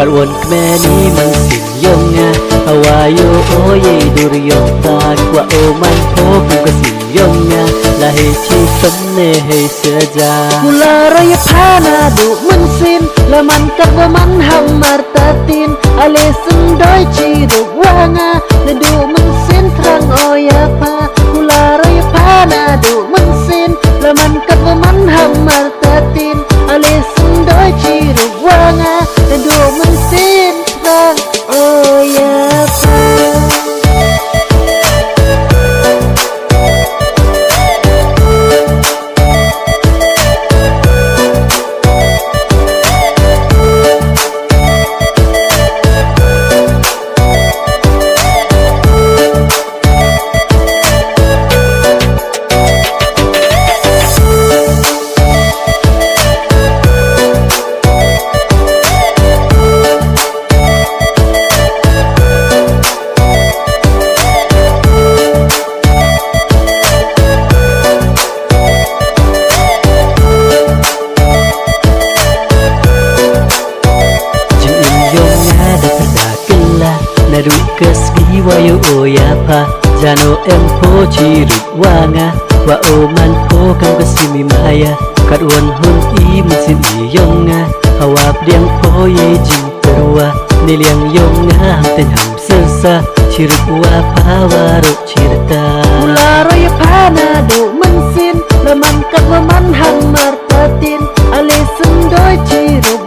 กัดวนแม่นี้มันสิ้นยงงาฮาวาโยโอเยดุรยงตากว่าโอมันโพกูก็สิ้นยงงาละให้ชีสมเนให้เสียจา Mula raya phana du mensin Laman kakwa man hamar tatin Ale sendoi ciruk wanga Ledu mensin terang oya pa Mula raya phana du mensin Laman kakwa man hamar tatin Ale sendoi ciruk wanga Ledu mensin terang oya pa Kesgi wayo oya pa Jano empo cirut wanga Wa oman po kam kesimi maya Kat won hun i mesin i yonga Hawap diang po ye jing terwa Niliang yonga ham ten ham sesa Cirut wa pa waruk cirta Mula raya phana du mensin Laman kat waman hamar tatin Ale sendoi cirut